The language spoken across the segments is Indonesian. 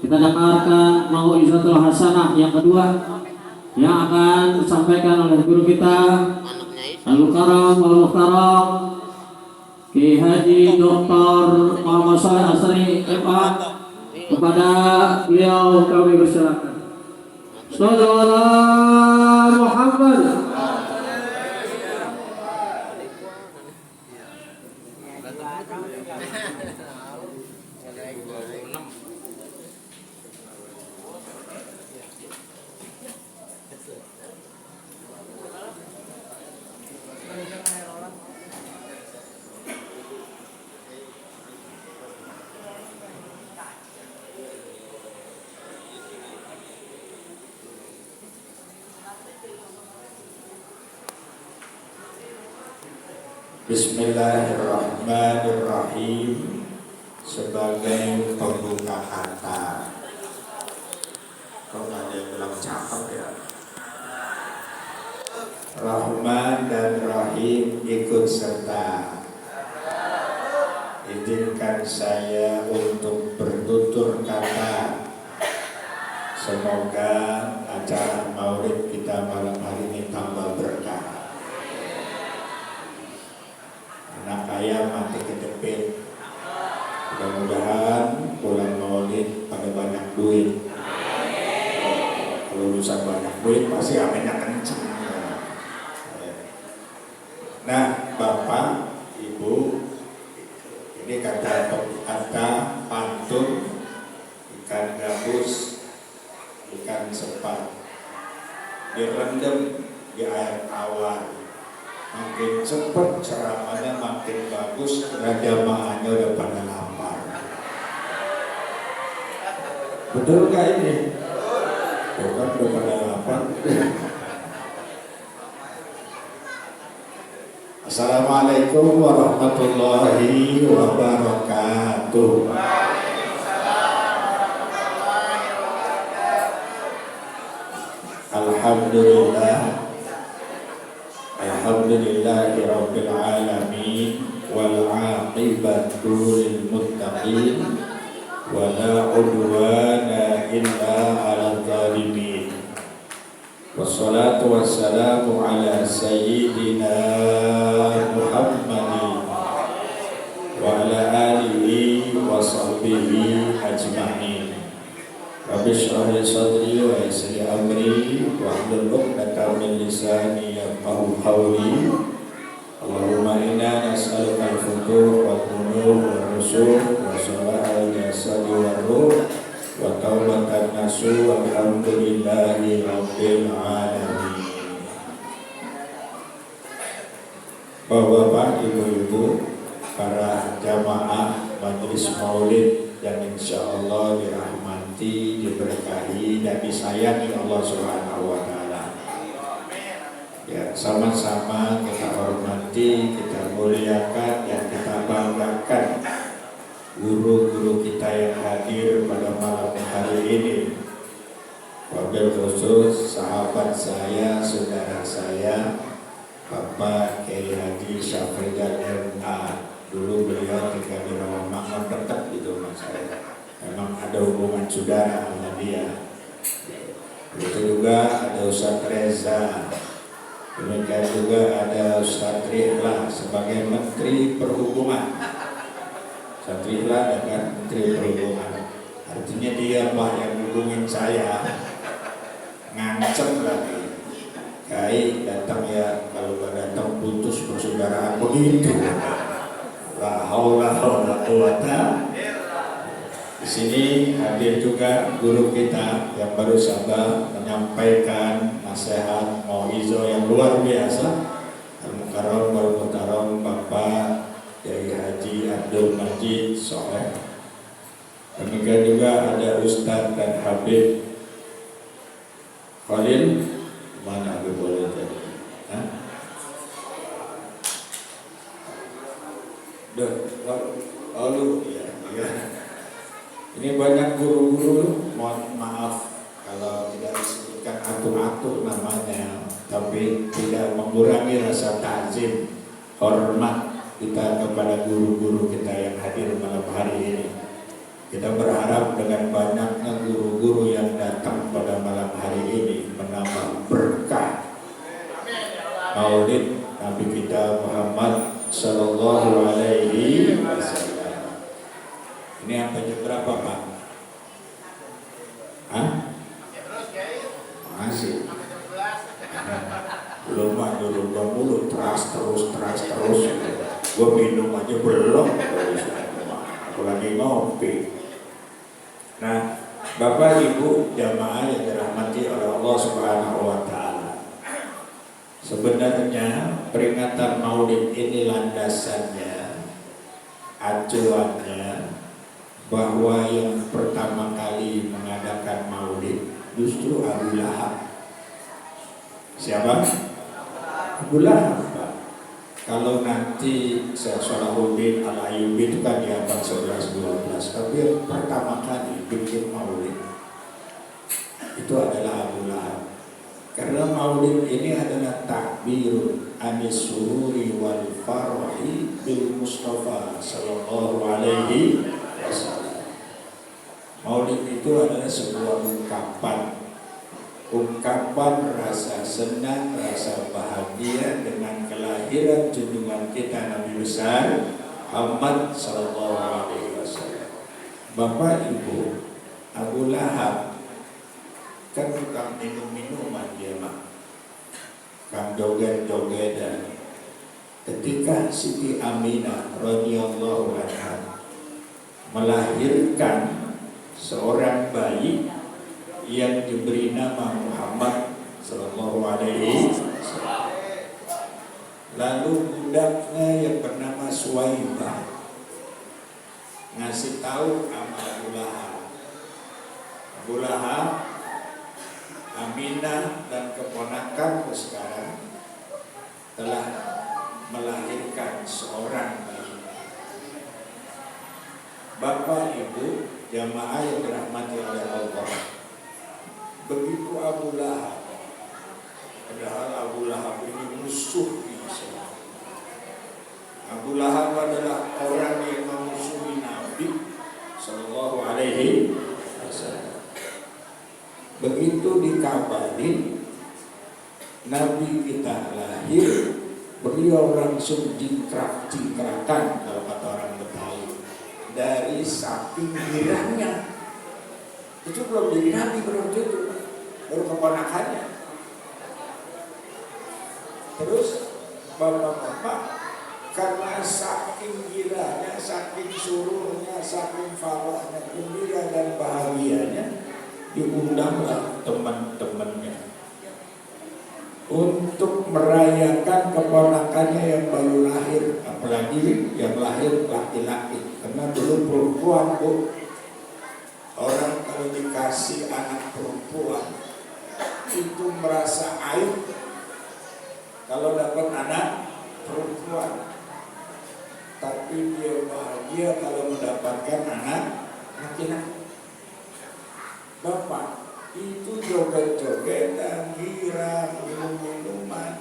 Kita dengarkan mau'izatul hasanah yang kedua yang akan disampaikan oleh guru kita Al-Karam Wal-Muhtaram Ki Haji Dr. Muhammad Shalih Asri MA. Kepada beliau kami persilakan. Sallallahu alaihi Muhammad. Bismillahirrahmanirrahim. Sebagai pembuka kata, kok ada yang bilang cakep ya? Rahman dan Rahim ikut serta. Izinkan saya untuk bertutur kata. Semoga acara maulid kita malam hari ini tambah berkah. Anak ayam mati kejepit. Mudah-mudahan pulang maulid pada banyak duit. Kalau urusan banyak duit pasti aminnya kenceng. Nah, Bapak, Ibu, ini kata pantun, ikan gabus, ikan sepat, direndam di air tawar. Makin cepat ceramahnya makin bagus, jamaahnya udah pada lapar. Betul gak ini? Bukan udah pada lapar. Assalamualaikum warahmatullahi wabarakatuh. Alhamdulillah. Alhamdulillahi rabbil alamin wal aqibatu lil muttaqin wa la udwana illa 'alal zalimin. Wassalatu wassalamu ala sayyidina Muhammadin wa ala alihi wa sahbihi ajma'in. Rabbi shrah li sadri wa yassir li amri wahlul 'uqdatam min lisani yafqahu qawli. Allahumma inna nas'aluka al-futuh wal qunut wal rusuk wa salahal jasadi wal ruh wa taubatan nasuh. Alhamdulillahi rabbil alamin. Bapak-bapak, ibu-ibu, para jamaah majelis maulid yang insyaallah dirahmati, diberkahi dan disayangi Allah Subhanahu wa taala. Ya, sama-sama kita hormati, kita muliakan, dan kita banggakan guru-guru kita yang hadir pada malam hari ini. Wabil khusus sahabat saya, saudara saya, Bapak Kiai Haji Syafridan MA. Dulu beliau tinggal di Rawamangun, dekat gitu mas saya. Memang ada hubungan saudara sama dia. Itu juga ada Ustaz Reza. Demikian juga ada Ustaz Rihla sebagai Menteri Perhubungan. Ustaz Rihla dengan Menteri Perhubungan. Artinya dia Pak yang hubungin saya, ngancem lagi. Kai datang ya, kalau gak datang putus persaudaraan begitu. La haula wala quwata. Di sini hadir juga guru kita yang baru saja menyampaikan nasihat mau'izah yang luar biasa. Al-Mukarram wal Muhtaram Bapak Kiai Haji Abdul Majid Soleh. Demikian juga ada Ustadz dan Habib Khalil. Mana Habib boleh jadi? Lalu ya. Ini banyak guru-guru, mohon maaf kalau tidak disebutkan atur-atur namanya, tapi tidak mengurangi rasa takzim, hormat kita kepada guru-guru kita yang hadir malam hari ini. Kita berharap dengan banyaknya guru-guru yang datang pada malam hari ini menambah berkah Maulid Nabi kita Muhammad Sallallahu Alaihi Wasallam. Ini apa jam berapa, Pak? Hah? Masih. Belum dulu gua mulu terus. Gua minum aja belum. Aku lagi ngopi. Nah, Bapak Ibu jamaah yang dirahmati oleh Allah Subhanahu wa taala. Sebenarnya peringatan Maulid ini landasannya, acuannya bahwa yang pertama kali mengadakan Maulid justru Abu Lahab. Siapa? Abu Lahab. Kalau nanti Salahuddin Al-Ayyubi itu kan di abad 11-12, tapi yang pertama kali bikin Maulid itu adalah Abu Lahab. Karena Maulid ini adalah takbirun anis sururi wal farhi bil Mustafa Sallallahu Alaihi Wasallam. Maulid itu adalah sebuah ungkapan rasa senang, rasa bahagia dengan kelahiran junjungan kita Nabi besar Muhammad Sallallahu Alaihi Wasallam. Bapak Ibu, Abu Lahab kan tukang minum-minuman dia mah, tukang joget-jogetan. Ketika Siti Aminah radhiyallahu anha melahirkan seorang bayi yang diberi nama Muhammad Sallallahu Alaihi Wasallam. Lalu budaknya yang bernama Suwaibah ngasih tahu sama Abu Lahab. Abu Lahab, Aminah dan keponakan sekarang telah melahirkan seorang bayi. Bapak Ibu jamaah yang dirahmati oleh Allah, begitu Abu Lahab, padahal Abu Lahab ini musuh Islam. Abu Lahab adalah orang yang memusuhi Nabi Sallallahu Alaihi Wasallam. Begitu dikabarin Nabi kita lahir, beliau langsung jingkrak-jingkrakan kalau kata orang Betawi dari samping girangnya. Itu belum jadi Nabi berarti itu, baru keponakannya. Terus bapak-bapak karena saking gilanya, saking suruhnya, saking farahnya, gembira dan bahagianya, diundanglah teman-temannya untuk merayakan keponakannya yang baru lahir, apalagi yang lahir laki-laki, karena dulu perempuan Bu. Orang kalau dikasih anak perempuan itu merasa aib kalau dapat anak perempuan, tapi dia bahagia kalau mendapatkan anak laki-laki. Bapak, itu joget-jogetan, girang, minum-minuman.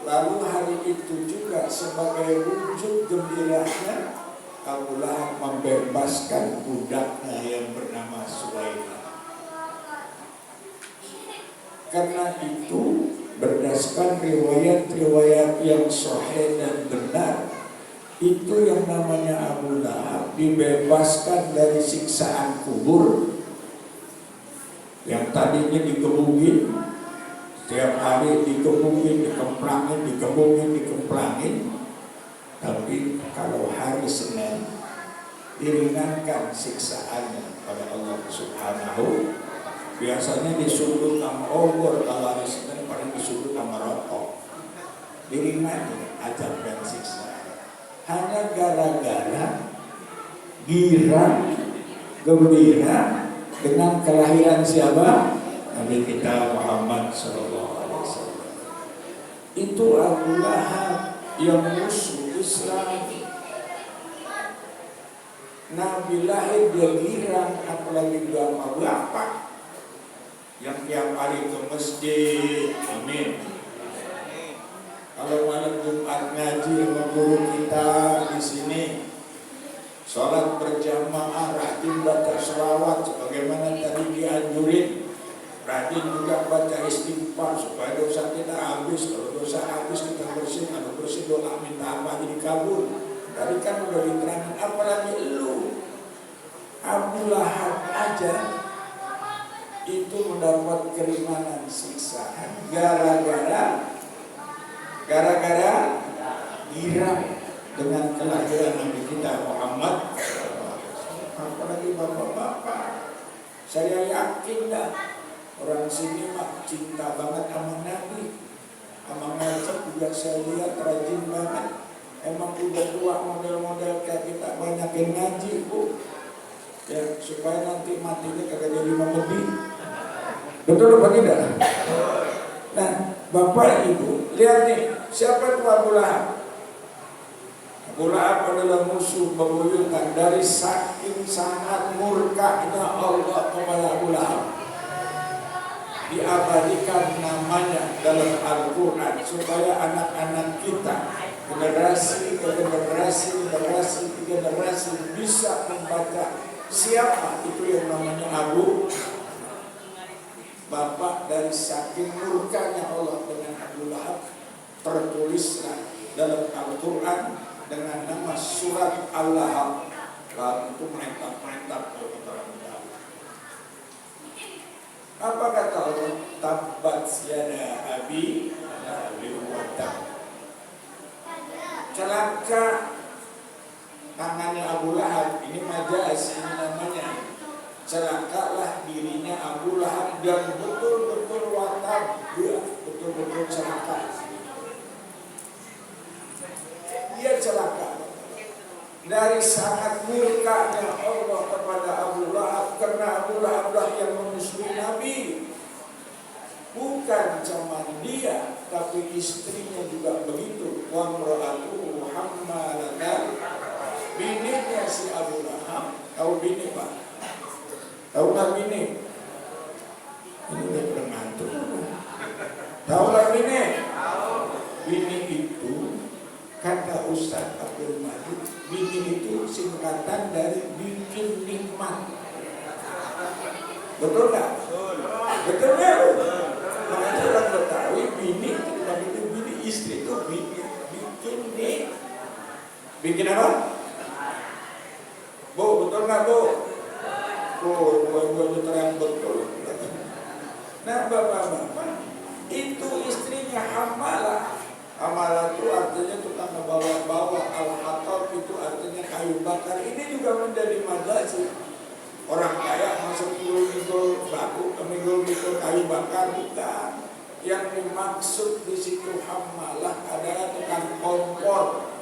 Lalu hari itu juga sebagai wujud gembiranya Abu Lahab membebaskan budaknya yang bernama Suwaibah. Karena itu berdasarkan riwayat-riwayat yang sahih dan benar, itu yang namanya Abu Lahab dibebaskan dari siksaan kubur. Yang tadinya digebugin, setiap hari digebugin, dikemplangin. Tapi kalau hari Senin diringankan siksaannya pada Allah Subhanahu. Biasanya disudut sama obor, kalau hari Senin paling disudut sama rokok. Diringankan azab dan siksa. Hanya gara-gara girang, gembira dengan kelahiran siapa? Nabi kita Muhammad Sallallahu Alaihi Wasallam. Itu Abu Lahab yang musuh Islam. Nabi lahir dia girang, apalagi dia sama bapak yang tiap hari ke masjid. Amin. Kalau malam Jumat ngaji sama guru kita di sini, sholat berjamaah, rajin baca sholawat sebagaimana tadi dianjurin, rajin juga baca istighfar supaya dosa kita habis. Kalau dosa habis kita bersih, kalau bersih doa minta apa dikabul. Tadi kan udah diterangkan, apalagi lu Abu Lahab aja itu mendapat keringanan siksaan gara-gara girang dengan kelahiran Nabi kita Muhammad. Apalagi bapak-bapak, saya yakin dah orang sini mah cinta banget sama Nabi. Sama ngaji juga saya lihat rajin banget. Emang udah tua model-model kayak kita banyakin ngaji, Bu. Ya, supaya nanti matinya kagak jadi membeli. Betul apa tidak? Nah, Bapak Ibu, lihat nih, siapa itu Abu Lahab? Abu Lahab adalah musuh bebuyutan. Dari saking sangat murkanya Allah kepada Abu Lahab, diabadikan namanya dalam Al-Quran supaya anak-anak kita generasi ke generasi bisa membaca siapa itu yang namanya Abu. Bapak, dari saking murkanya Allah dengan Abu Lahab, tertulislah dalam Al-Quran dengan nama surat Al-Lahab. Lalu itu merentap-merentap kalau kita tahu. Apa kata Allah? Tabbat yada abi lahabin wa tab. Celaka tangannya Abu Lahab. Ini majas, ini namanya. Celakalah dirinya Abu Lahab dan betul-betul watab, dia betul-betul celaka. Dia celaka dari sangat murkanya Allah kepada Abu Lahab, karena Abu Lahab lah yang memusuhi Nabi. Bukan cuma dia, tapi istrinya juga begitu. Wa imra'atuhu hammalatan, bininya si Abu Lahab. Tahu bini Pak? Tahu nggak bini? Ini udah pernah ngantuk. Tahu nggak bini? Bini itu kata Ustaz Abdul Majid, bini itu singkatan dari bikin nikmat. Betul nggak? Betul nggak? Makanya orang Betawi bini itu bini, istri itu bikin nih. Bikin apa? Bu, betul nggak Bu? Gue terang betul. Nah bapak-bapak, itu istrinya hamalah. Hamalah itu artinya tukang membawa-bawa. Al-hatab itu artinya kayu bakar. Ini juga menjadi madrasah. Orang kaya masuk mikul batu, mikul kayu bakar, bukan. Yang dimaksud di situ hamalah adalah tukang kompor.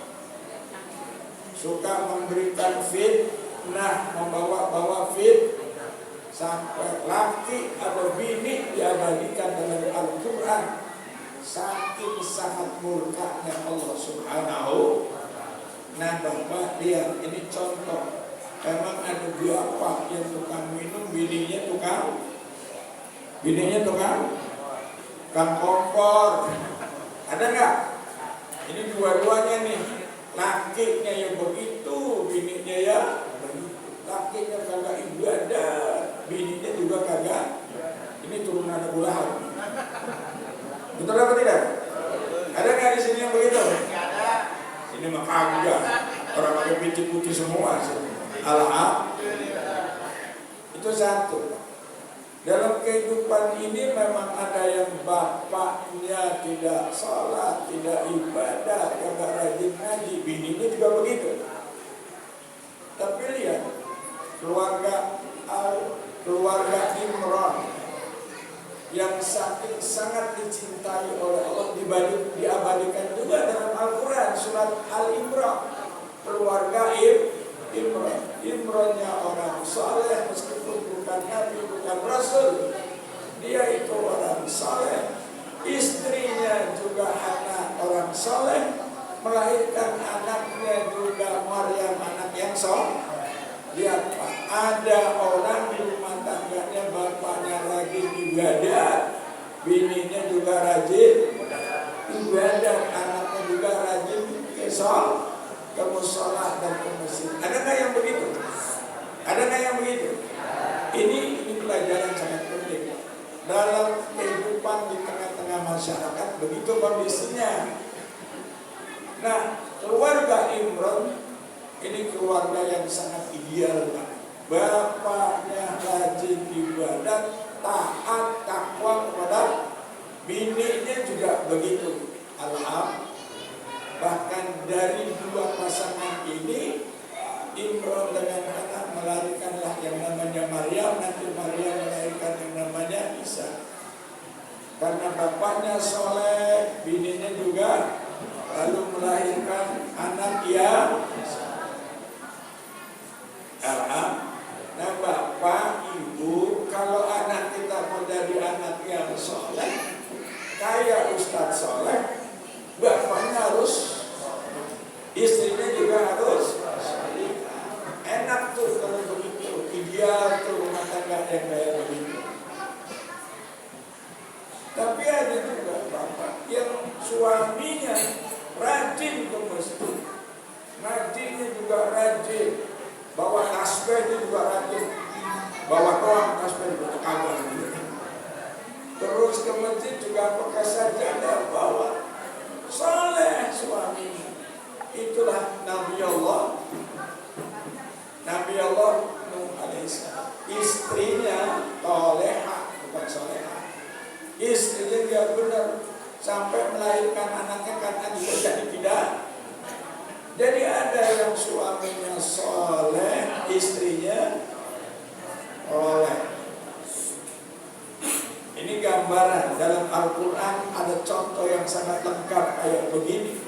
Suka memberikan fitnah, membawa-bawa sampai laki atau bini diabadikan dalam Al-Quran. Saking sangat murkanya Allah Subhanahu. Nah Bapak lihat, ini contoh. Emang ada berapa yang tukang minum, bininya tukang kompor. Ada nggak? Ini dua-duanya nih. Lakinya yang begitu, bininya ya begitu. Lakinya kagak ibadah, bininya juga kagak. Ini turunan Abu Lahab. Betul apa tidak? Ada nggak di sini yang begitu? Ini mah kagak. Orang pakai putih-putih semua. Alhamdulillah. Itu satu. Dalam kehidupan ini memang ada yang bapaknya tidak sholat, tidak ibadah, kagak rajin ngaji, bininya juga begitu. Tapi lihat keluarga Imran yang saking sangat dicintai oleh Allah, diabadikan juga dalam Al-Quran surat Al-Imran. Keluarga Imrannya orang saleh, meskipun bukan nabi, bukan rasul, dia itu orang saleh. Istrinya juga anak orang saleh, melahirkan anaknya juga Maryam, anak yang saleh. Lihat Pak, ada orang di rumah tangganya bapaknya rajin ibadah, bininya juga rajin ibadah, anaknya juga rajin ke musola dan ke masjid. Ada nggak yang begitu? Ada nggak yang begitu? Ini pelajaran sangat penting dalam kehidupan di tengah-tengah masyarakat. Begitu kondisinya. Nah, keluarga Imron ini keluarga yang sangat ideal, Pak. Bapaknya rajin ibadat, taat, takwa kepada bininya juga begitu. Alhamdulillah. Bahkan dari dua pasangan ini, Imron dengan Hana melahirkanlah yang namanya Maryam. Nanti Maryam melahirkan yang namanya Isa. Karena bapaknya soleh, bininya juga, lalu melahirkan anak yang nah, bapak, ibu, kalau anak kita mau jadi anak yang soleh, kayak Ustadz soleh, bapaknya harus, istrinya juga harus. Enak tuh kalau begitu, ideal tuh rumah tangga yang kayak begitu. Tapi ada juga bapak yang suaminya rajin ke masjid, ngajinya juga rajin, bawa tasbih juga rajin, bawa doang tasbih untuk kabar. Terus ke masjid juga pakai sajadah bawa. Saleh suaminya. Itulah Nabi Allah Nuh alaihissalam. Istrinya toleha, bukan soleha. Istrinya dia benar sampai melahirkan anaknya karena juga jadi tidak. Jadi ada yang suaminya soleh, istrinya oleh. Ini gambaran dalam Al-Quran, ada contoh yang sangat lengkap kayak begini.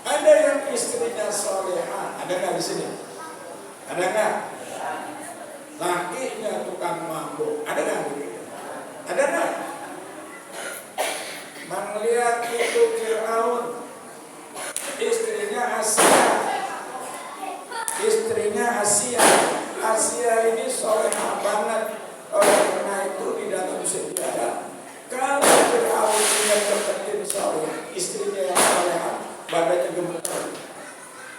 Ada yang istrinya soleha, ada nggak di sini? Ada nggak? Lakinya tukang mabuk, ada nggak? Ada nggak? Melihat itu Fir'aun, istrinya Asia. Asia ini soleha banget. Oleh karena itu di dalam sejarah, kalau Fir'aun punya deketin soleh, istrinya yang soleha, badannya gemetar.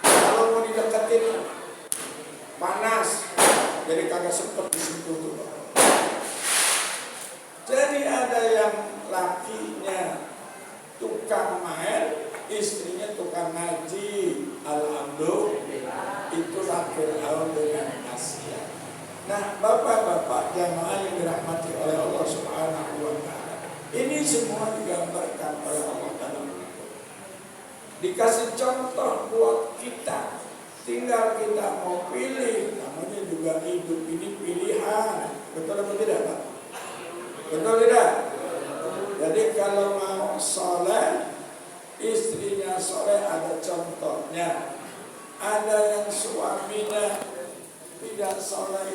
Kalau mau dideketin panas, jadi kagak sempet disentuh tuh. Jadi ada yang lakinya tukang main, istrinya tukang ngaji. Alhamdulillah, itulah Fir'aun dengan Asia. Nah, bapak-bapak jamaah yang dirahmati oleh Allah Subhanahu wa Ta'ala, ini semua digambarkan oleh Allah dalam Al-Quran. Dikasih contoh buat kita, tinggal kita mau pilih. Namanya juga hidup ini pilihan. Betul atau tidak, Pak? Betul tidak? Jadi kalau mau soleh, istrinya soleh, ada contohnya. Ada yang suaminya tidak soleh,